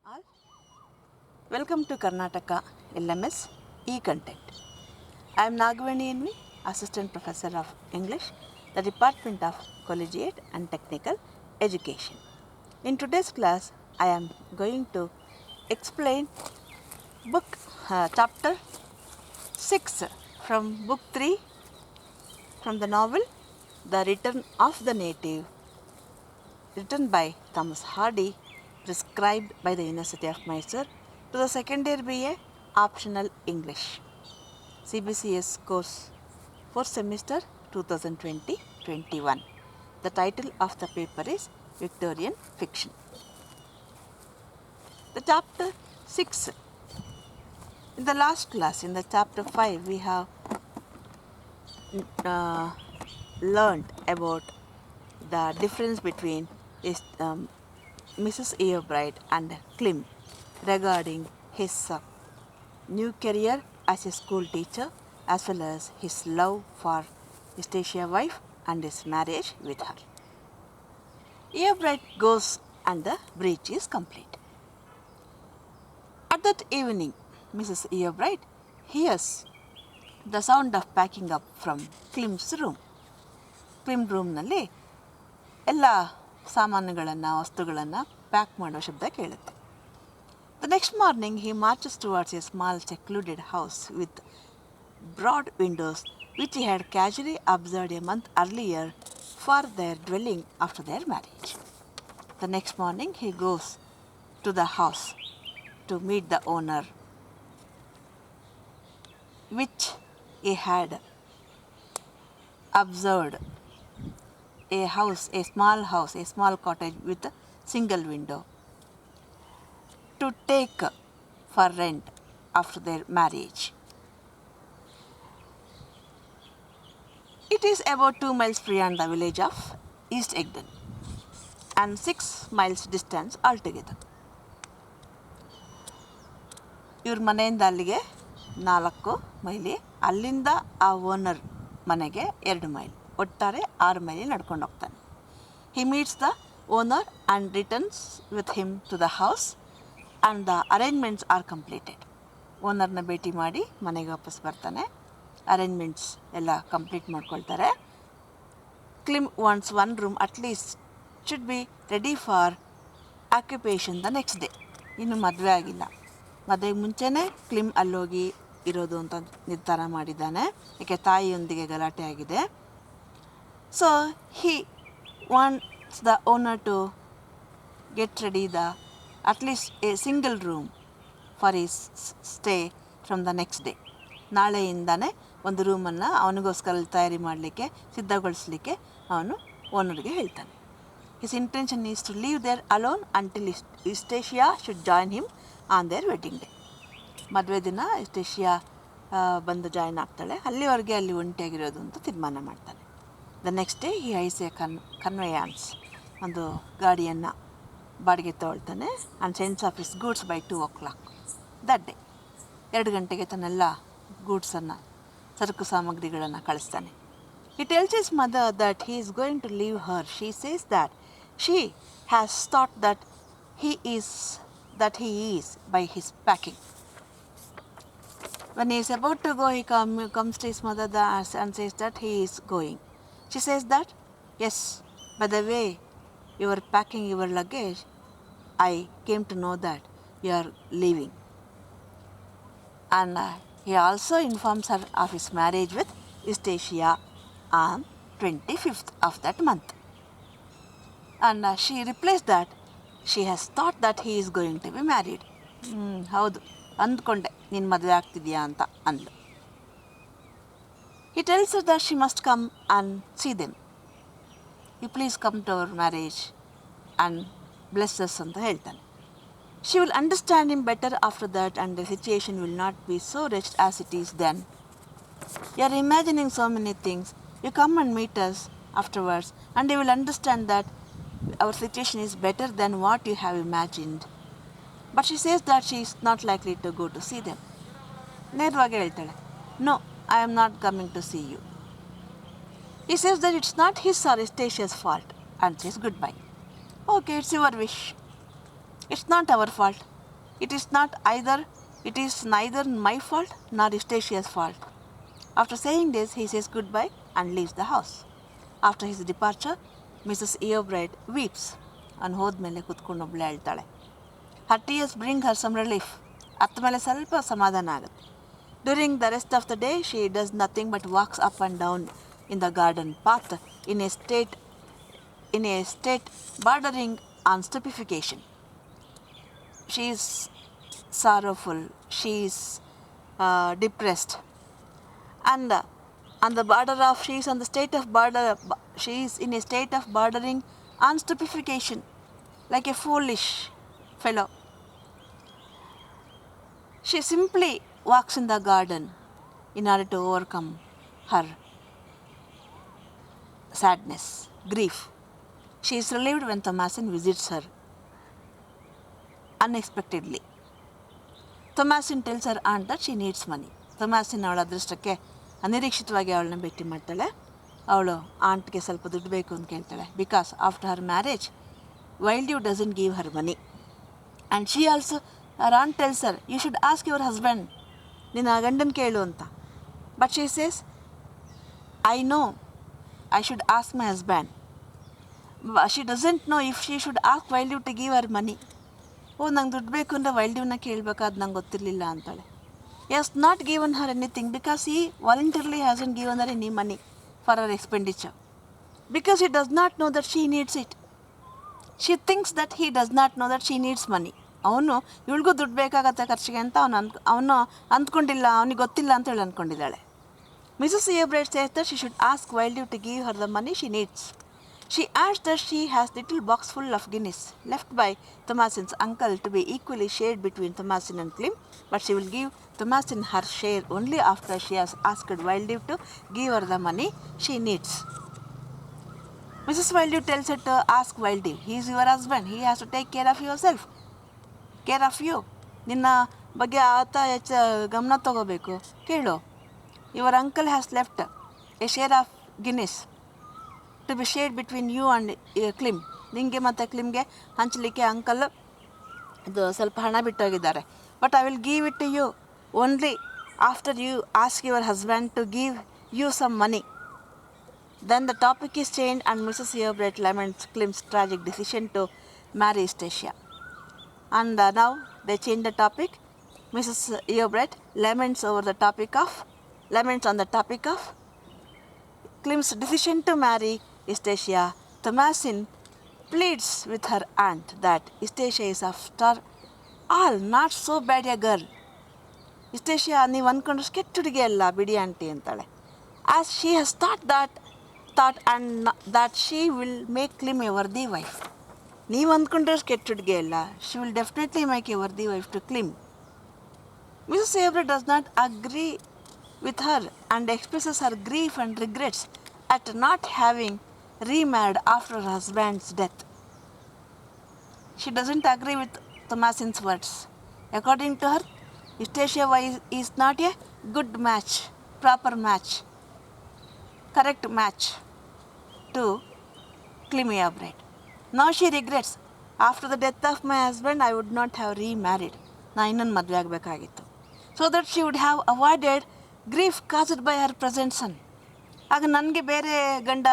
all. Welcome to Karnataka LMS E-Content. I am Nagavani NV, Assistant Professor of English, the Department of Collegiate and Technical Education. In today's class, I am going to explain chapter 6 from book 3 from the novel The Return of the Native, written by Thomas Hardy, prescribed by the University of Mysore to the second year BA optional English CBCS course for semester 2020-21. The title of the paper is Victorian Fiction. The chapter 6. In the last class, in the chapter 5, we have learned about the difference between Mrs. Eobride and Klim regarding his new career as a school teacher, as well as his love for Anastasia wife and his marriage with her. Eobride goes and the breach is complete. At that evening, Mrs. Eobride hears the sound of packing up from Klim's room. Klim ರೂಮ್ನಲ್ಲಿ ಎಲ್ಲ ಸಾಮಾನುಗಳನ್ನು ವಸ್ತುಗಳನ್ನು pack ಮಾಡೋ ಶಬ್ದ ಕೇಳುತ್ತೆ. The next morning he marches towards a small secluded house with broad windows which he had casually observed a month earlier for their dwelling after their marriage. The next morning he goes to the house to meet the owner, which he had observed a small cottage with a single window to take for rent after their marriage. It is about 2 miles beyond the village of East Egdon and 6 miles distance altogether. ಇವ್ರ ಮನೆಯಿಂದ ಅಲ್ಲಿಗೆ 4 mile, ಅಲ್ಲಿಂದ ಆ owner ಮನೆಗೆ 2 mile, ಒಟ್ಟಾರೆ 6 mile ನಡ್ಕೊಂಡು ಹೋಗ್ತಾನೆ. He meets the owner and returns with him to the house and the arrangements are completed. ಓನರ್ನ ಭೇಟಿ ಮಾಡಿ ಮನೆಗೆ ವಾಪಸ್ ಬರ್ತಾನೆ. ಅರೇಂಜ್ಮೆಂಟ್ಸ್ ಎಲ್ಲ ಕಂಪ್ಲೀಟ್ ಮಾಡ್ಕೊಳ್ತಾರೆ. Klim wants one room at least should be ready for occupation the next day. ಇನ್ನು ಮದುವೆ ಆಗಿಲ್ಲ. ಮದುವೆಗೆ ಮುಂಚೆನೇ ಕ್ಲಿಮ್ ಅಲ್ಲೋಗಿ ಇರೋದು ಅಂತ ನಿರ್ಧಾರ ಮಾಡಿದ್ದಾನೆ, ಯಾಕೆ ತಾಯಿಯೊಂದಿಗೆ ಗಲಾಟೆ ಆಗಿದೆ. So he wants the owner to get ready at least a single room for his stay from the next day. ನಾಳೆಯಿಂದನೇ ಒಂದು ರೂಮನ್ನು ಅವನಿಗೋಸ್ಕರ ತಯಾರಿ ಮಾಡಲಿಕ್ಕೆ, ಸಿದ್ಧಗೊಳಿಸಲಿಕ್ಕೆ ಅವನು ಓನರ್ಗೆ ಹೇಳ್ತಾನೆ. His intention is to live there alone until Anastasia should join him on their wedding day. ಮದುವೆ ದಿನ Anastasia ಬಂದು join ಆಗ್ತಾಳೆ, ಅಲ್ಲಿವರೆಗೆ ಅಲ್ಲಿ ಒಂಟಿಯಾಗಿರೋದು ಅಂತ ತೀರ್ಮಾನ ಮಾಡ್ತಾನೆ. The next day he hires a conveyance, ಒಂದು ಗಾಡಿಯನ್ನು ಬಾಡಿಗೆ ತಗೊಳ್ತಾನೆ. And sends off his goods by 2 o'clock that day. 2 ಗಂಟೆಗೆ ತನ್ನೆಲ್ಲ ಗೂಡ್ಸನ್ನು, ಸರಕು ಸಾಮಗ್ರಿಗಳನ್ನು ಕಳಿಸ್ತಾನೆ. He tells his mother that he is going to leave her. She says that she has thought that he is by his packing. When he is about to go, he comes to his mother and says that he is going. She says that, yes, by the way you are packing your luggage, I came to know that you are leaving. And he also informs her of his marriage with Anastasia on 25th of that month. And she replies that she has thought that he is going to be married. ಹೌದು, ಅಂದ್ಕೊಂಡೆ ನೀನು ಮದುವೆ ಆಗ್ತಿದ್ಯಾ ಅಂತ ಅಂದ್ಲು. He tells her that she must come and see them. You please come to our marriage and bless us ಅಂತ ಹೇಳ್ತಾನೆ. She will understand him better after that and the situation will not be so wretched as it is then. You are imagining so many things. You come and meet us afterwards and you will understand that our situation is better than what you have imagined. But she says that she is not likely to go to see them. ನೇರವಾಗಿ ಹೇಳ್ತಾಳೆ, No, I am not coming to see you. He says that it's not his or Anastasia's fault and says goodbye. Okay, it's your wish. It's not our fault. It is neither my fault nor Eustatia's fault. After saying this, he says goodbye and leaves the house. After his departure, Mrs. Eobright weeps and ಹೋದ್ಮೇಲೆ ಕೂತ್ಕೊಂಡು ಒಬ್ಬಳೆ ಹೇಳ್ತಾಳೆ. Her tears bring her some relief. ಅತ್ತ ಮೇಲೆ ಸ್ವಲ್ಪ ಸಮಾಧಾನ ಆಗುತ್ತೆ. During the rest of the day, she does nothing but walks up and down in the garden path in a state bordering on stupefaction. She is sorrowful, she is depressed, and she is in a state of bordering on stupefaction, like a foolish fellow. She simply walks in the garden in order to overcome her sadness, grief. She is relieved when Thomasin visits her unexpectedly. Thomasin tells her aunt that she needs money. Thomasin ಅವಳ ಅದೃಷ್ಟಕ್ಕೆ ಅನಿರೀಕ್ಷಿತವಾಗಿ ಅವಳನ್ನ ಭೇಟಿ ಮಾಡ್ತಾಳೆ. ಅವಳು ಆಂಟ್ಗೆ ಸ್ವಲ್ಪ ದುಡ್ಡು ಬೇಕು ಅಂತ ಕೇಳ್ತಾಳೆ. Because after Har marriage VIII-II doesn't give her money. And her aunt tells her, you should ask your husband, ನಿನ್ನ ಗಂಡನ ಕೇಳು ಅಂತ. But she says, I know I should ask my husband. But she doesn't know if she should ask VIII-II to give her money. ನಂಗೆ ದುಡ್ಡು ಬೇಕು ಅಂದರೆ VIII-IIನ ಕೇಳಬೇಕಾದ್ ನಂಗೆ ಗೊತ್ತಿರಲಿಲ್ಲ ಅಂತಾಳೆ. He has not given her anything because he voluntarily hasn't given her any money for her expenditure. Because he does not know that she needs it. She thinks that he does not know that she needs money. ಅವನು ಇವಳಿಗೂ ದುಡ್ಡು ಬೇಕಾಗತ್ತೆ ಖರ್ಚಿಗೆ ಅಂತ ಅವನು ಅಂದ್ಕೊಂಡಿಲ್ಲ, ಅವನಿಗೆ ಗೊತ್ತಿಲ್ಲ ಅಂತ ಹೇಳಿ ಅಂದ್ಕೊಂಡಿದ್ದಾಳೆ. Mrs. Eobright says that she should ask VIII-II to give her the money she needs. She adds that she has little box full of guineas left by Thomasin's uncle to be equally shared between Thomasin and Clym, but she will give Thomasin her share only after she has asked VIII-II to give her the money she needs. Mrs. VIII-II tells her to ask VIII-II. He is your husband. He has to take care of you. ನಿನ್ನ ಬಗ್ಗೆ ಆತ ಗಮನ ತಗೋಬೇಕು. ಕೇಳು. Your uncle has left a share of guineas to be shared between you and Clym. ನಿಮಗೆ ಮತ್ತು ಕ್ಲಿಮ್ಗೆ ಹಂಚಲಿಕ್ಕೆ uncle ಇದು ಸ್ವಲ್ಪ ಹಣ ಬಿಟ್ಟೋಗಿದ್ದಾರೆ. But I will give it to you only after you ask your husband to give you some money. Then the topic is changed and Mrs. Eobright laments Clym's tragic decision to marry Eustacia. And now they change the topic. Mrs. Eobright laments on the topic of Clym's decision to marry Eustacia. Thomasin pleads with her aunt that Eustacia is after all not so bad a girl. Eustacia ನೀವು ಅಂದ್ಕೊಂಡ್ರೆ ಕೆಟ್ಟ ಹುಡುಗಿ ಅಲ್ಲ ಬಿಡಿ aunty ಅಂತಾಳೆ. As she has thought and that she will make Clym a worthy wife. ನೀವು ಅಂದ್ಕೊಂಡ್ರೆ ಕೆಟ್ಟ ಹುಡುಗಿ ಅಲ್ಲ, she will definitely make a worthy wife to Clym. Mrs. Eobright does not agree with her and expresses her grief and regrets at not having remarried after her husband's death. She doesn't agree with Thomasin's words. According to her, Eustacia is not a good match, proper match, correct match to Clym Eobright. Now she regrets, after the death of my husband, I would not have remarried. ನಾ ಇನ್ನೊಂದು ಮದುವೆ ಆಗಬೇಕಾಗಿತ್ತು. So that she would have avoided grief caused by her present son. ಆಗ ನನಗೆ ಬೇರೆ ಗಂಡ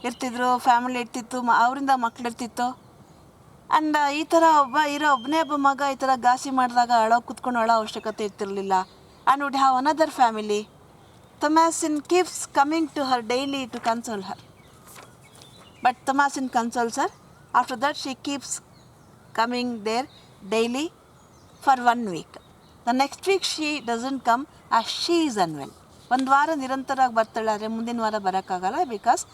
ಇರ್ತಿದ್ರು, family ಇರ್ತಿತ್ತು, ಅವರಿಂದ ಮಕ್ಕಳಿರ್ತಿತ್ತು. ಆ್ಯಂಡ್ ಈ ಥರ ಒಬ್ಬನೇ ಒಬ್ಬ ಮಗ ಈ ಥರ ಘಾಸಿ ಮಾಡಿದಾಗ ಕುತ್ಕೊಂಡು ಅಳೋ ಅವಶ್ಯಕತೆ ಇರ್ತಿರಲಿಲ್ಲ. And would have another family. Thomasin keeps coming to her daily to console her. But Thomasin consoles her. After that she keeps coming there daily for 1 week. The next week she doesn't come as she is unwell. ಒಂದು ವಾರ ನಿರಂತರವಾಗಿ ಬರ್ತಾಳೆ, ಆದರೆ ಮುಂದಿನ ವಾರ ಬರೋಕ್ಕಾಗಲ್ಲ because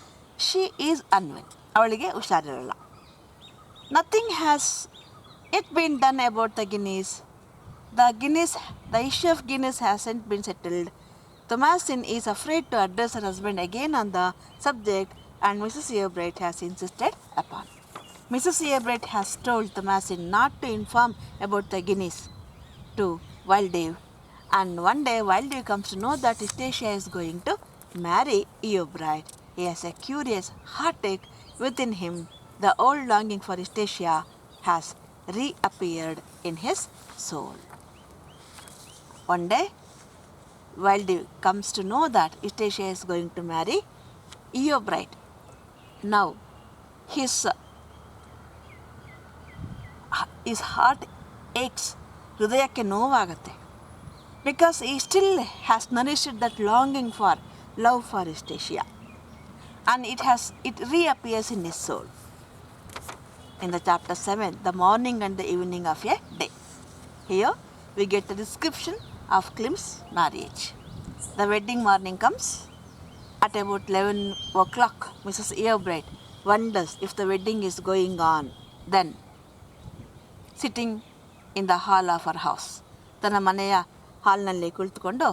she is ಅನ್ವೆಲ್. ಅವಳಿಗೆ ಹುಷಾರಿರಲ್ಲ. Nothing has yet been done about the guineas. The issue of guineas hasn't been settled. Thomasin is afraid to address her husband again on the subject, and Mrs. Eobright has insisted upon. Mrs. Eobright has told Thomasin not to inform about the guineas to VIII-II, and one day VIII-II comes to know that Eustacia is going to marry Eobright. He has a curious heartache within him. The old longing for Eustacia has reappeared in his soul. One day, VIII comes to know that Eustacia is going to marry VIII. Now, his heart aches, ಹೃದಯಕ್ಕೆ ನೋವಾಗುತ್ತೆ. Because he still has nourished that longing for love for Eustacia. And it reappears in his soul. In the chapter 7, the morning and the evening of a day. Here we get the description of Klim's marriage. The wedding morning comes. At about 11 o'clock, Mrs. Earbright wonders if the wedding is going on. Then, sitting in the hall of her house, ತನ್ನ ಮನೆಯ ಹಾಲ್ನಲ್ಲಿ ಕುಳಿತುಕೊಂಡು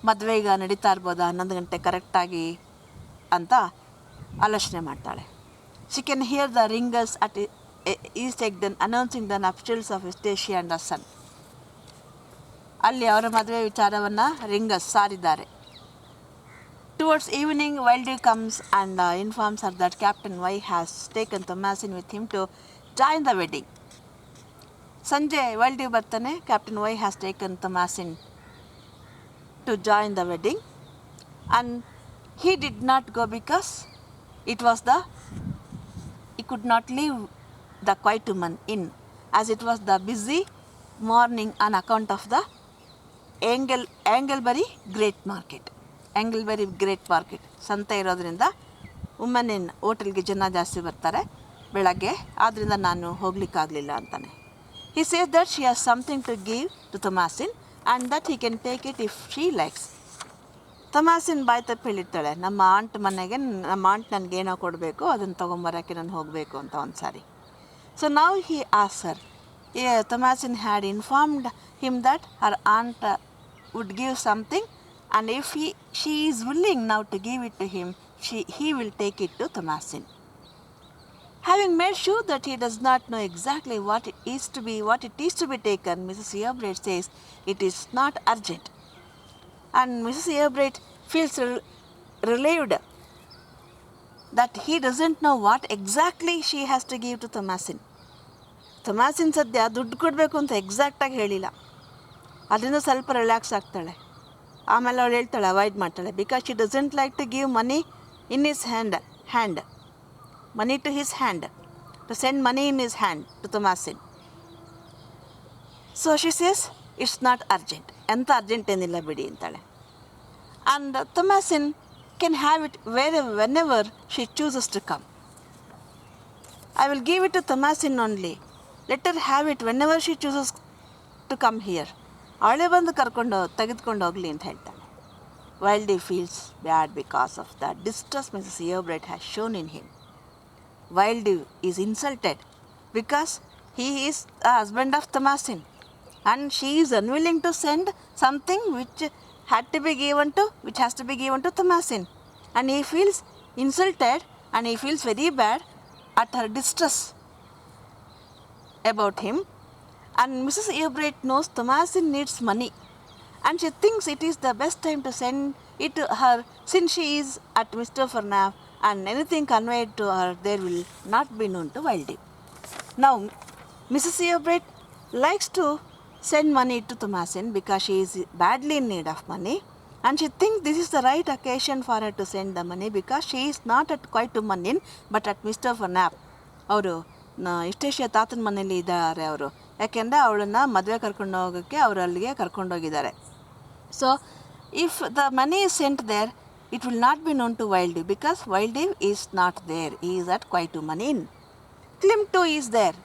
ಮದುವೆ ಈಗ ನಡೀತಾ ಇರ್ಬೋದಾ 11 ಗಂಟೆ ಕರೆಕ್ಟಾಗಿ ಅಂತ ಆಲೋಚನೆ ಮಾಡ್ತಾಳೆ. She can hear the ringers at East Egden announcing the nuptials of Eustacia and her son. ಅಲ್ಲಿ ಅವರ ಮದುವೆ ವಿಚಾರವನ್ನು ರಿಂಗರ್ಸ್ ಸಾರಿದ್ದಾರೆ. Towards evening, VIII comes and informs her that Captain Y has taken Thomasin with him to join the wedding. ಸಂಜೆ VIII ಬರ್ತಾನೆ. Captain Y has taken Thomasin to join the wedding, and he did not go because he could not leave the quiet woman in, as it was the busy morning on account of the Anglebury Great Market. Anglebury Great Market ಸಂತೆ ಇರೋದ್ರಿಂದ women in ಹೋಟೆಲ್ಗೆ ಜನ ಜಾಸ್ತಿ ಬರ್ತಾರೆ ಬೆಳಗ್ಗೆ, ಆದ್ದರಿಂದ ನಾನು ಹೋಗ್ಲಿಕ್ಕಾಗಲಿಲ್ಲ ಅಂತಾನೆ. He says that she has something to give to Thomasin and that he can take it if she likes. Thomasin ಬಾಯ್ ತಪ್ಪು ಹೇಳಿರ್ತಾಳೆ, ನಮ್ಮ ಆಂಟ್ ಮನೆಗೆ ನಮ್ಮ ಆಂಟ್ ನನಗೇನೋ ಕೊಡಬೇಕು, ಅದನ್ನು ತೊಗೊಂಬರೋಕ್ಕೆ ನಾನು ಹೋಗಬೇಕು ಅಂತ ಒಂದು ಸಾರಿ. So now he asks her. Thomasin had informed him that her aunt would give something, and if she is willing now to give it to him, he will take it to Thomasin. Having made sure that he does not know exactly what it is to be taken, Mrs. Earbright says it is not urgent. And Mrs. Earbright feels relieved that he doesn't know what exactly she has to give to Thomasin. Thomasin ಸದ್ಯ ದುಡ್ಡು ಕೊಡಬೇಕು ಅಂತ ಎಕ್ಸಾಕ್ಟಾಗಿ ಹೇಳಿಲ್ಲ, ಅದರಿಂದ ಸ್ವಲ್ಪ relax ಆಗ್ತಾಳೆ. ಆಮೇಲೆ ಅವಳು ಹೇಳ್ತಾಳೆ, ಅವಾಯ್ಡ್ ಮಾಡ್ತಾಳೆ, because she doesn't like to give money in his hand money to his hand, to send money in his hand to Thomasin. So she says, it's not urgent. ಎಂತ ಅರ್ಜೆಂಟ್ ಏನಿಲ್ಲ ಬಿಡಿ ಅಂತಾಳೆ. And Thomasin can have it whenever she chooses to come. I will give it to Thomasin only. Let her have it whenever she chooses to come here. ಅವಳೇ ಬಂದು ತೆಗೆದುಕೊಂಡು ಹೋಗಲಿ ಅಂತ ಹೇಳ್ತಾಳೆ. VIII feels bad because of the distress Mrs. Earbright has shown in him. VIII is insulted because he is the husband of Thomasin and she is unwilling to send something which has to be given to Thomasin, and he feels insulted and he feels very bad at her distress about him. And Mrs. Earbright knows Thomasin needs money, and she thinks it is the best time to send it to her since she is at Mr. Farnab, and anything conveyed to her there will not be known to VIII. Now, Mrs. Earbright likes to send money to Thomasin because she is badly in need of money, and she thinks this is the right occasion for her to send the money because she is not at quite woman in but at Mr. Farnab. ಅವರು ಇಷ್ಟೇಶಿಯ ತಾತನ ಮನೇಲಿ ಇದ್ದಾರೆ ಅವರು, ಯಾಕೆಂದರೆ ಅವಳನ್ನು ಮದುವೆ ಕರ್ಕೊಂಡು ಹೋಗೋಕ್ಕೆ ಅವರು ಅಲ್ಲಿಗೆ ಕರ್ಕೊಂಡೋಗಿದ್ದಾರೆ. So if the money is sent there, it will not be known to VIII because VIII is not there. He is at quite woman in. Klim too is there.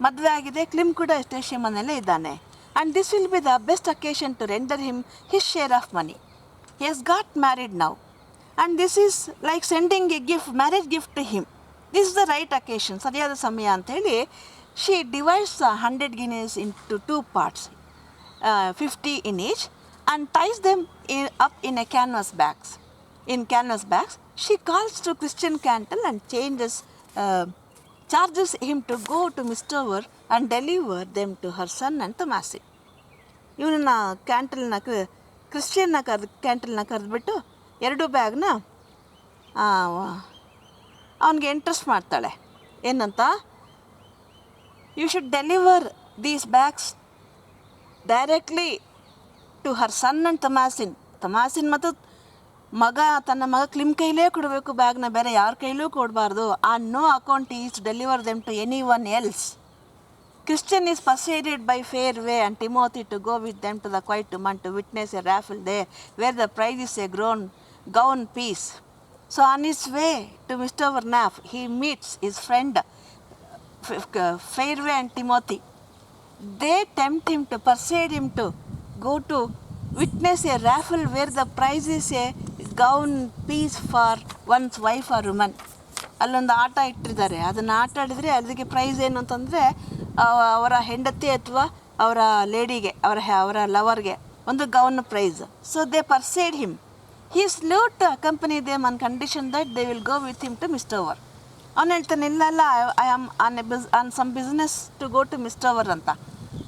ಮದುವೆ ಆಗಿದೆ, ಕ್ಲಿಮ್ ಕೂಡ ಇಷ್ಟೇಶಿಯ ಮನೆಯಲ್ಲೇ ಇದ್ದಾನೆ. And this will be the best occasion to render him his share of money. He has got married now, and this is like sending a marriage gift to him. This is the right occasion, ಸರಿಯಾದ ಸಮಯ ಅಂತ ಹೇಳಿ she divides 100 guineas into 2 parts, 50 in each, and ties them up in canvas bags. She calls to Christian Cantle and charges him to go to Mysore and deliver them to her son and Thomasin. ಇವನನ್ನ ಕ್ರಿಶ್ಚಿಯನ್ನ ಕ್ಯಾಂಟಲ್ನ ಕರೆದ್ಬಿಟ್ಟು 2 ಬ್ಯಾಗ್ನ ಅವನಿಗೆ interest ಮಾಡ್ತಾಳೆ. ಏನಂತ, You should deliver these bags directly to her son and Thomasin ಮತ್ತು ತನ್ನ ಮಗ ಕ್ಲಿಮ್ ಕೈಲೇ ಕೊಡಬೇಕು ಬ್ಯಾಗ್ನ, ಬೇರೆ ಯಾರ ಕೈಲೂ ಕೊಡಬಾರ್ದು. And no account is to deliver them to anyone else. Christian is persuaded by Fairway and Timothy to go with them to the quiet month to witness a raffle there, where the prize is a gown piece. So on his way to Mr. Vernaff, he meets his friend Fairway and Timothy. They tempt him to persuade him to go to witness a raffle where the prize is a gown piece for one's wife or woman. ಅಲ್ಲೊಂದು ಆಟ ಇಟ್ಟಿದ್ದಾರೆ, ಅದನ್ನು ಆಟ ಆಡಿದರೆ ಅದಕ್ಕೆ price ಏನು ಅಂತಂದರೆ ಅವರ ಹೆಂಡತಿ ಅಥವಾ ಅವರ ಲೇಡಿಗೆ, ಅವರ ಲವರ್ಗೆ ಒಂದು gown prize. So they persuade him. He is lured to accompany them on condition that they will go with him to Mistover. ಅವ್ನು ಹೇಳ್ತಾನೆ, ಇಲ್ಲ I am on some business to go to Mistover ಅಂತ.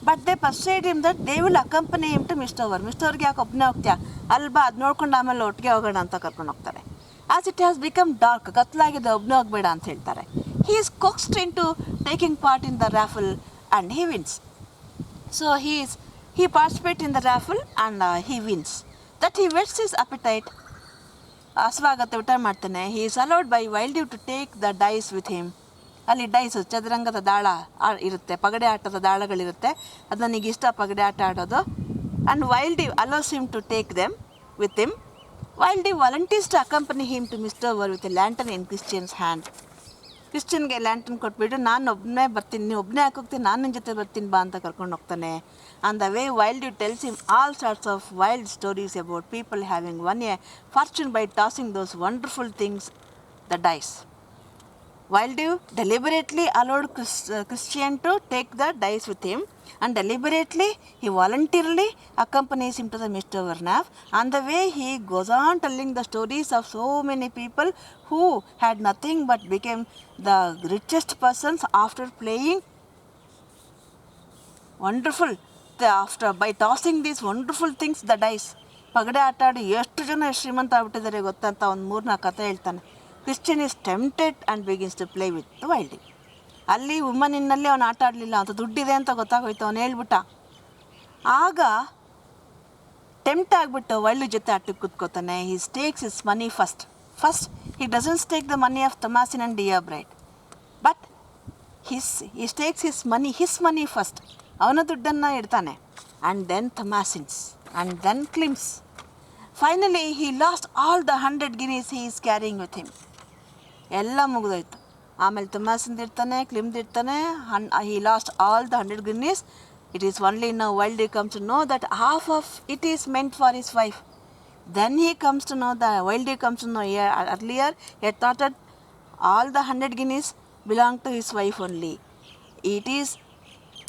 But they persuade him that they will accompany him to Mistover. ಮಿಸ್ಟರ್ ಓವರ್ಗೆ ಯಾಕೆ ಒಬ್ಬನೇ ಹೋಗ್ತೀಯಾ, Alva ಅದು ನೋಡ್ಕೊಂಡು ಆಮೇಲೆ ಒಟ್ಟಿಗೆ ಹೋಗೋಣ ಅಂತ ಕರ್ಕೊಂಡು ಹೋಗ್ತಾರೆ. As it has become dark, ಕತ್ಲಾಗಿದೆ, ಒಬ್ಬನೇ ಹೋಗಬೇಡ ಅಂತ ಹೇಳ್ತಾರೆ. He is coaxed into taking part in the raffle and he wins. So he participates in the raffle and he wins. That he whets his appetite. ಹಸುವಾಗತ್ತೆ, ಊಟ ಮಾಡ್ತಾನೆ. he is allowed by VIII to take the dice with him. ಅಲ್ಲಿ dies, ಚದುರಂಗದ ದಾಳ ಇರುತ್ತೆ, ಪಗಡೆ ಆಟದ ದಾಳಗಳಿರುತ್ತೆ. ಅದು ನನಗಿಷ್ಟ, ಪಗಡೆ ಆಟ ಆಡೋದು. And VIII allows him to take them with him. VIII volunteers to accompany him to Mr. Over with a lantern in Christian's hand. ಕ್ರಿಶ್ಚಿಯನ್ಗೆ lantern ಕೊಟ್ಬಿಟ್ಟು, ನಾನು ಒಬ್ಬನೇ ಬರ್ತೀನಿ, ನೀವು ಒಬ್ಬನೇ ಹಾಕೋಗ್ತೀನಿ, ನಾನು ನಿನ್ನ ಜೊತೆ ಬರ್ತೀನಿ ಬಾ ಅಂತ ಕರ್ಕೊಂಡು ಹೋಗ್ತಾನೆ. On the way VIII tells him all sorts of wild stories about people having won a fortune by tossing those wonderful things, the dice. VIII deliberately allowed Christian to take the dice with him, and deliberately he voluntarily accompanies him to the Mr. Vernaff. On the way he goes on telling the stories of so many people who had nothing but became the richest persons after playing by tossing these wonderful things, the dice. ಪಗಡೆ ಆಟ ಆಡಿ ಎಷ್ಟು ಜನ ಶ್ರೀಮಂತ ಆಗ್ಬಿಟ್ಟಿದ್ದಾರೆ ಗೊತ್ತಂತ ಒಂದು 3-4 ಕಥೆ ಹೇಳ್ತಾನೆ. Christian is tempted and begins to play with VIII. ಅಲ್ಲಿ ವುಮನಿನಲ್ಲಿ ಅವನು ಆಟ ಆಡಲಿಲ್ಲ ಅಂತ, ದುಡ್ಡಿದೆ ಅಂತ ಗೊತ್ತಾಗೋಯ್ತು, ಅವನು ಹೇಳ್ಬಿಟ್ಟ. ಆಗ ಟೆಂಪ್ಟ್ ಆಗಿಬಿಟ್ಟು VIII ಜೊತೆ ಆಟಕ್ಕೆ ಕೂತ್ಕೋತಾನೆ. He takes his money first he doesn't take the money of Thomasin and dear bride, but he takes his money first. ಅವನ ದುಡ್ಡನ್ನು ಇಡ್ತಾನೆ. and then Thomasin's and then Klim's. Finally he lost all the 100 guineas he is carrying with him. ಎಲ್ಲ ಮುಗಿದೋಯ್ತು. ಆಮೇಲೆ ತೊಮಾಸಿಂದು ಇರ್ತಾನೆ, ಕ್ಲಿಮ್ದು ಇರ್ತಾನೆ. he lost all the 100 guineas. It is only now VIII comes to know that half of it is meant for his wife. Then he comes to know VIII comes to know, earlier he had thought that all the 100 guineas belonged to his wife only. It is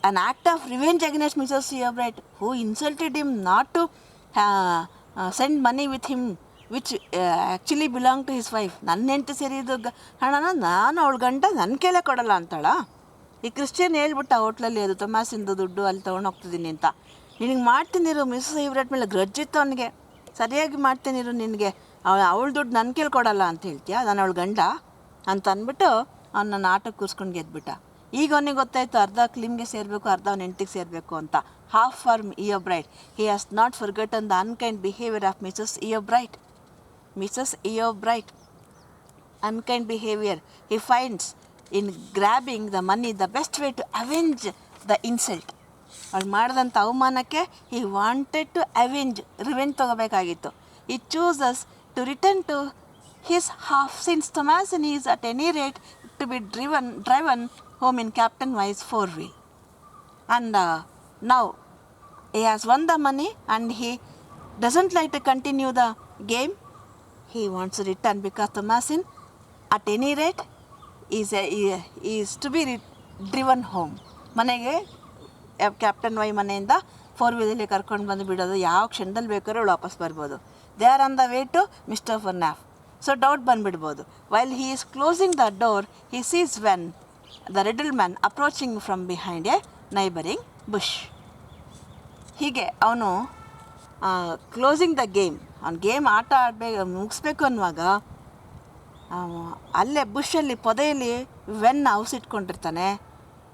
an act of revenge against Mrs. Seobright, who insulted him not to send money with him, which actually belonged to his wife. ನನ್ನ ಹೆಂಡತಿ ಸೇರಿದ್ದು ಹಣನ ನಾನು ಅವಳ ಗಂಡ ನನ್ನ ಕೈಲೇ ಕೊಡಲ್ಲ ಅಂತಾಳ. ಈ ಕ್ರಿಶ್ಚಿಯನ್ ಹೇಳ್ಬಿಟ್ಟ ಹೋಟ್ಲಲ್ಲಿ, ಅದು ತೊಮಾಸಿಂದು ದುಡ್ಡು ಅಲ್ಲಿ ತೊಗೊಂಡೋಗ್ತಿದ್ದೀನಿ ಅಂತ. ನಿನಗೆ ಮಾಡ್ತೀನಿರು, ಮಿಸ್ಸಸ್ ಸೀಬ್ರೈಟ್ ಮೇಲೆ ಗ್ರಜ್ಜಿತ್ತು ಅವನಿಗೆ, ಸರಿಯಾಗಿ ಮಾಡ್ತೀನಿರು, ನಿನಗೆ ಅವಳ ದುಡ್ಡು ನನ್ನ ಕೈಲಿ ಕೊಡಲ್ಲ ಅಂತ ಹೇಳ್ತೀಯ, ನಾನು ಅವಳ ಗಂಡ ಅಂತ ಅಂದ್ಬಿಟ್ಟು ಅವ್ನು ನನ್ನ ಆಟಕ್ಕೆ ಕೂರಿಸ್ಕೊಂಡು ಗೆದ್ಬಿಟ್ಟ. ಈಗ ಅವನಿಗೆ ಗೊತ್ತಾಯಿತು, ಅರ್ಧ ಕ್ಲಿಮ್ಗೆ ಸೇರಬೇಕು, ಅರ್ಧ ಅವ್ನ ಹೆಂಡತಿಗೆ ಸೇರಬೇಕು ಅಂತ. Half for Eobright. He has not forgotten the unkind behavior of Mrs. Eobright. Unkind behavior he finds in grabbing the money the best way to avenge the insult. ಅವಳು ಮಾಡಿದಂಥ ಅವಮಾನಕ್ಕೆ he wanted to ರಿವೆಂಜ್ ತೊಗೋಬೇಕಾಗಿತ್ತು. He chooses to return to his half, since Thomasin is at any rate to be driven home in Captain Y's 4-wheel. And now he has won the money and he doesn't like to continue the game. He wants to return because Thomasin at any rate is to be driven home. ಮನೆಗೆ captain Y ಮನೆಯಿಂದ 4-wheelಲ್ಲಿ ಕರ್ಕೊಂಡು ಬಂದು ಬಿಡೋದು, ಯಾವ ಕ್ಷಣದಲ್ಲಿ ಬೇಕಾದ್ರೂ ಅವಳು ವಾಪಸ್ ಬರ್ಬೋದು. They are on the way to mister Vernaff. So doubt ಬಂದುಬಿಡ್ಬೋದು. While he is closing the door he sees Venn the reddleman approaching from behind a neighbouring bush. ಹೀಗೆ ಅವನು ಕ್ಲೋಸಿಂಗ್ ದ ಗೇಮ್, ಅವ್ನು game ಆಟ ಮುಗಿಸ್ಬೇಕು ಅನ್ನುವಾಗ ಅಲ್ಲೇ ಬುಷಲ್ಲಿ ಪೊದೆಯಲ್ಲಿ when ಔಸಿಟ್ಕೊಂಡಿರ್ತಾನೆ.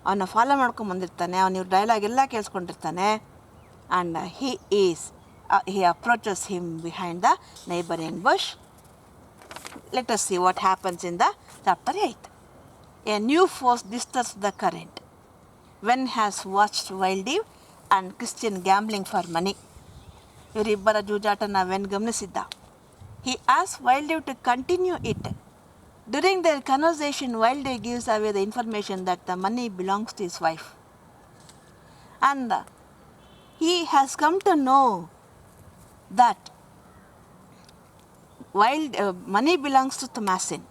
ಅವನ್ನ follow ಮಾಡ್ಕೊಂಬಂದಿರ್ತಾನೆ, ಅವನು ಇವ್ರ ಡೈಲಾಗ್ ಎಲ್ಲ ಕೇಳಿಸ್ಕೊಂಡಿರ್ತಾನೆ. And he approaches him behind the neighboring bush. Let us see what happens in the chapter 8. A new force disturbs the current. When has watched Wild and Christian gambling for money. ಇವರಿಬ್ಬರ ಜೂಜಾಟನ when ಗಮನಿಸಿದ್ದ. He asks Wild to continue it. During their conversation, Wild gives away the information that the money belongs to his wife. And he has come to know that money belongs to Thomasin.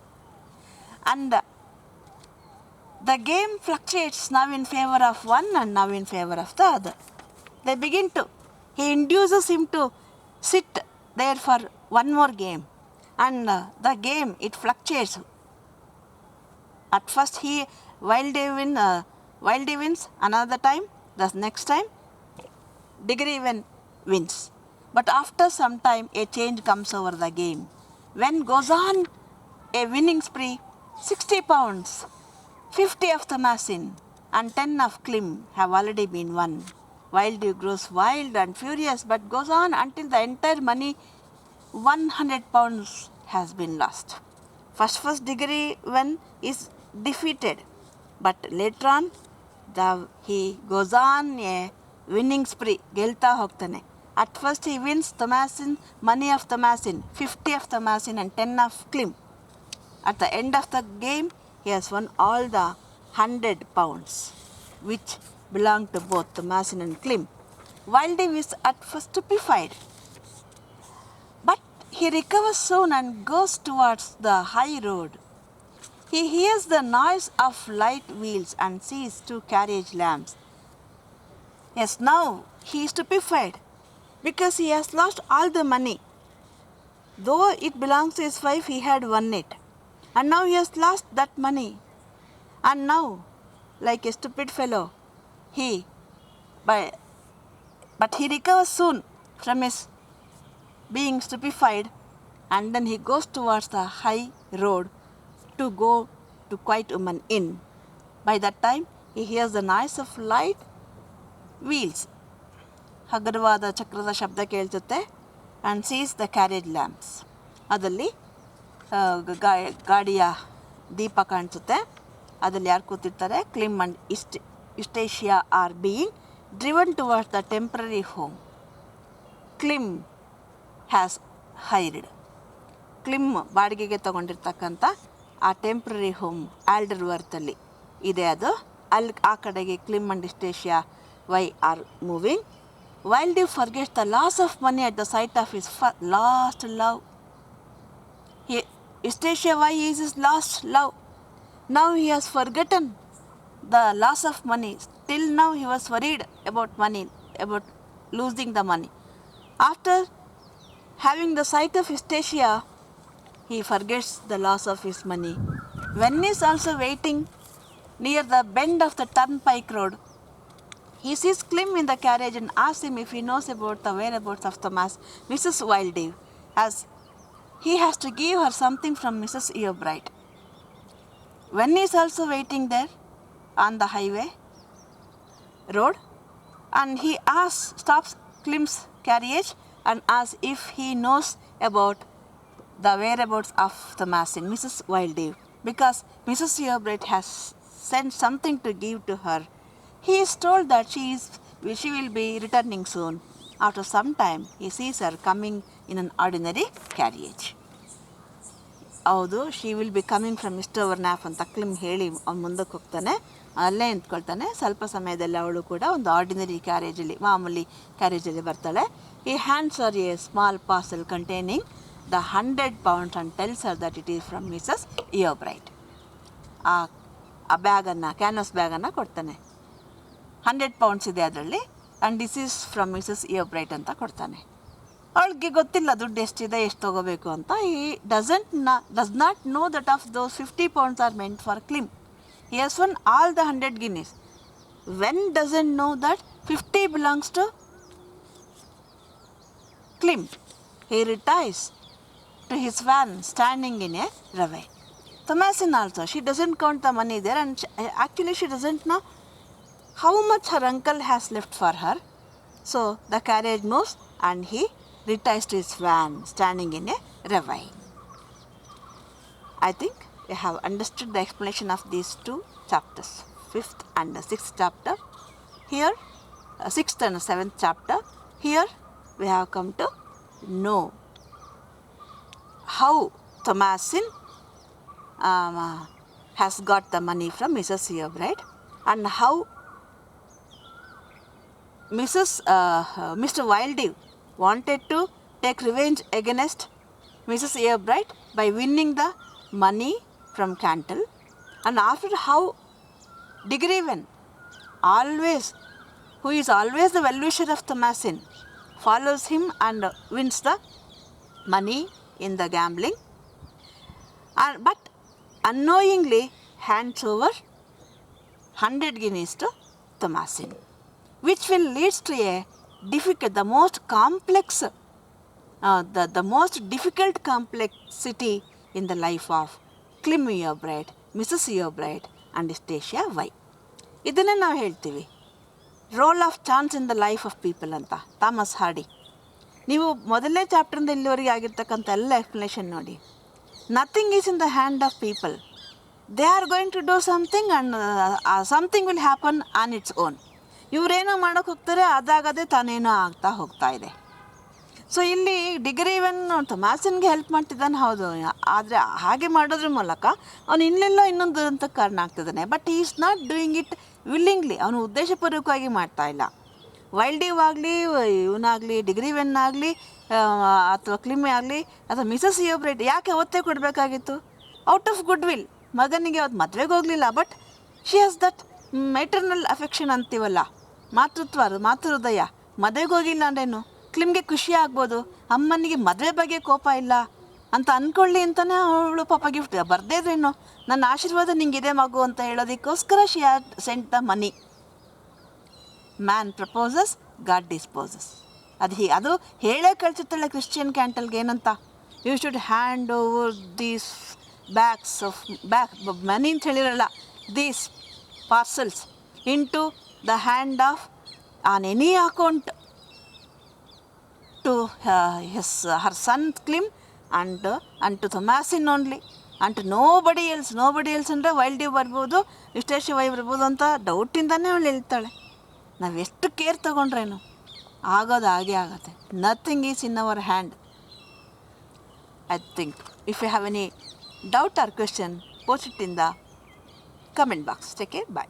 And the game fluctuates now in favor of one and now in favor of the other. They begin to, he induces him to sit there for one more game. And the game, it fluctuates. At first Wild wins, another time, the next time, Degree wins. But after some time, a change comes over the game. When goes on a winning spree, 60 pounds, 50 of Thomasin and 10 of Klim have already been won. Wild grows wild and furious, but goes on until the entire money, 100 pounds, has been lost. First Degree win is defeated, but later on he goes on a winning spree, ಗೆಲ್ತಾ ಹೋಗ್ತಾನೆ. At first he wins Thomasin, money of Thomasin, 50 of Thomasin and 10 of Klim. At the end of the game, he has won all the 100 pounds, which belong to both Thomasin and Klim. Wild is at first stupefied, but he recovers soon and goes towards the high road. He hears the noise of light wheels and sees 2 carriage lamps. Yes, now he is stupefied because he has lost all the money. Though it belongs to his wife, he had won it. And now he has lost that money. And now, like a stupid fellow, but he recovers soon from his being stupefied, and then he goes towards the high road to go to Quiet Woman Inn. By that time, he hears the noise of light wheels. ಹಗುರವಾದ ಚಕ್ರದ ಶಬ್ದ ಕೇಳಿಸುತ್ತೆ. And sees the carriage lamps. ಅದರಲ್ಲಿ ಗಾಡಿಯ ದೀಪ ಕಾಣಿಸುತ್ತೆ. ಅದರಲ್ಲಿ ಯಾರು ಕೂತಿರ್ತಾರೆ? Clym and Eustacia are being driven towards the temporary home Clym has hired. Clym ಬಾಡಿಗೆಗೆ ತಗೊಂಡಿರ್ತಕ್ಕಂಥ ಆ ಟೆಂಪ್ರರಿ ಹೋಮ್ ಆಲ್ಡರ್ ವರ್ತಲ್ಲಿ ಇದೆ. ಅದು ಅಲ್ಲಿ ಆ ಕಡೆಗೆ Clym and Eustacia why are moving. Wild forgets the loss of money at the sight of his lost love. Eustacia Y is his lost love. Now he has forgotten the loss of money. Till now he was worried about money, about losing the money. After having the sight of Eustacia, he forgets the loss of his money. When he is also waiting near the bend of the turnpike road, he sees Klim in the carriage and asks him if he knows about the whereabouts of Mrs. Wildave, as he has to give her something from Mrs. Eobright. When he is also waiting there on the highway road, and he stops Klim's carriage and asks if he knows about the whereabouts of Mrs. Wildave, because Mrs. Eobright has sent something to give to her. He is told that she will be returning soon. After some time, he sees her coming in an ordinary carriage. ಹೌದು, she will be coming from mister Vernaff ಅಂತ Clym ಹೇಳಿ ಅವ್ನು ಮುಂದಕ್ಕೆ ಹೋಗ್ತಾನೆ. ಅಲ್ಲೇ ನಿಂತ್ಕೊಳ್ತಾನೆ. ಸ್ವಲ್ಪ ಸಮಯದಲ್ಲಿ ಅವಳು ಕೂಡ ಒಂದು ಆರ್ಡಿನರಿ ಕ್ಯಾರೇಜಲ್ಲಿ, ಮಾಮೂಲಿ ಕ್ಯಾರೇಜಲ್ಲಿ ಬರ್ತಾಳೆ. ಈ hands are a small parcel containing the 100 pounds and tells her that it is from Mrs. Eobright. ಆ ಬ್ಯಾಗನ್ನು, ಕ್ಯಾನ್ವಸ್ ಬ್ಯಾಗನ್ನು ಕೊಡ್ತಾನೆ. 100 pounds ಇದೆ ಅದರಲ್ಲಿ. And this is from Mrs Eobright ಅಂತ ಕೊಡ್ತಾನೆ. ಅವಳಿಗೆ ಗೊತ್ತಿಲ್ಲ ದುಡ್ಡು ಎಷ್ಟಿದೆ, ಎಷ್ಟು ತೊಗೋಬೇಕು ಅಂತ. He does not know that half those 50 pounds are meant for Clym. He has won all the 100 guineas. Venn doesn't know that 50 belongs to Klim. He retires to his van standing in a ravine. Thomasin also, she doesn't count the money there, and actually she doesn't know how much her uncle has left for her. So the carriage moves and he retires to his van, standing in a ravine. I think you have understood the explanation of these two chapters, 5th and 6th chapter. Here, 6th and 7th chapter. Here we have come to know how Thomasin has got the money from Mrs. Yeobright, and how Mr. Wilding wanted to take revenge against Mrs. Yeobright by winning the money from Cantle, and after how Digriven, who is always the well-wisher of Thomasin, follows him and wins the money in the gambling, but unknowingly hands over 100 guineas to Thomasin, which will lead to the most complex, the most difficult complexity in the life of Clym Yeobright, Mrs. Yeobright and Stacia Y. ಇದನ್ನೇ ನಾವು ಹೇಳ್ತೀವಿ role of chance in the life of people ಅಂತ, Thomas Hardy. ನೀವು ಮೊದಲನೇ ಚಾಪ್ಟರಿಂದ ಇಲ್ಲಿವರೆಗೆ ಆಗಿರ್ತಕ್ಕಂಥ ಎಲ್ಲ ಎಕ್ಸ್ಪ್ಲನೇಷನ್ ನೋಡಿ. Nothing is in the hand of people. They are going to do something and something will happen on its own. ಇವರೇನೋ ಮಾಡೋಕ್ಕೆ ಹೋಗ್ತಾರೆ, ಅದಾಗದೇ ತಾನೇನೋ ಆಗ್ತಾ ಹೋಗ್ತಾ ಇದೆ. ಸೊ ಇಲ್ಲಿ ಡಿಗ್ರಿವನ್ ಥಾಮಸಿನ್ಗೆ ಹೆಲ್ಪ್ ಮಾಡ್ತಿದ್ದಾನೆ, ಹೌದು, ಆದರೆ ಹಾಗೆ ಮಾಡೋದ್ರ ಮೂಲಕ ಅವನು ಇನ್ನೆಲ್ಲೋ ಇನ್ನೊಂದು ದುರಂತಕ್ಕೆ ಕಾರಣ ಆಗ್ತಿದ್ದಾನೆ. ಬಟ್ ಈ is not doing it willingly. ಅವನು ಉದ್ದೇಶಪೂರ್ವಕವಾಗಿ ಮಾಡ್ತಾ ಇಲ್ಲ. ವೈಲ್ಡಿವ್ ಆಗಲಿ, ಇವನಾಗಲಿ, ಡಿಗ್ರಿವೆನ್ ಆಗಲಿ, ಅಥವಾ ಕ್ಲಿಮ್ಮೆ ಆಗಲಿ, ಅಥವಾ ಮಿಸಸ್ ಯೋಬ್ರೈಟ್ ಯಾಕೆ ಒತ್ತೆ ಕೊಡಬೇಕಾಗಿತ್ತು? Out of goodwill. ಮಗನಿಗೆ ಅವತ್ತು ಮದುವೆಗೆ ಹೋಗಲಿಲ್ಲ, but she has that maternal affection ಅಂತೀವಲ್ಲ, ಮಾತೃ ಹೃದಯ. ಮದುವೆಗೆ ಹೋಗಿಲ್ಲ ಅಂದ್ರೇನು, ಕ್ಲಿಮ್ಗೆ ಖುಷಿ ಆಗ್ಬೋದು, ಅಮ್ಮನಿಗೆ ಮದುವೆ ಬಗ್ಗೆ ಕೋಪ ಇಲ್ಲ ಅಂತ ಅಂದ್ಕೊಳ್ಳಿ ಅಂತಲೇ ಅವಳು ಪಾಪ ಗಿಫ್ಟ್ ಬರ್ದೇ ಇದ್ರೇನು, ನನ್ನ ಆಶೀರ್ವಾದ ನಿಂಗಿದೆ ಮಗು ಅಂತ ಹೇಳೋದಕ್ಕೋಸ್ಕರ she had sent the money. Man proposes, God disposes. ಅದು ಹೇಳೇ ಕಳಿಸುತ್ತಾಳೆ ಕ್ರಿಶ್ಚಿಯನ್ ಕ್ಯಾಂಟಲ್ಗೆ ಏನಂತ, you should hand over these back money ಅಂತ ಹೇಳಿರಲ್ಲ, these parcels into the hand of on any account to her son Clym and to Thomasin only, and to nobody else ಅಂದರೆ ವೈಲ್ಡಿವ್ ಬರ್ಬೋದು, ಸ್ಟೇಷಿ Y ಬರ್ಬೋದು ಅಂತ ಡೌಟಿಂದನೇ ಅವಳು ಹೇಳ್ತಾಳೆ. ನಾವು ಎಷ್ಟು ಕೇರ್ ತೊಗೊಂಡ್ರೇನು ಆಗೋದು ಹಾಗೆ ಆಗುತ್ತೆ. Nothing is in our hand. I think if you have any doubt or question, post it in the comment box. Take care. Bye.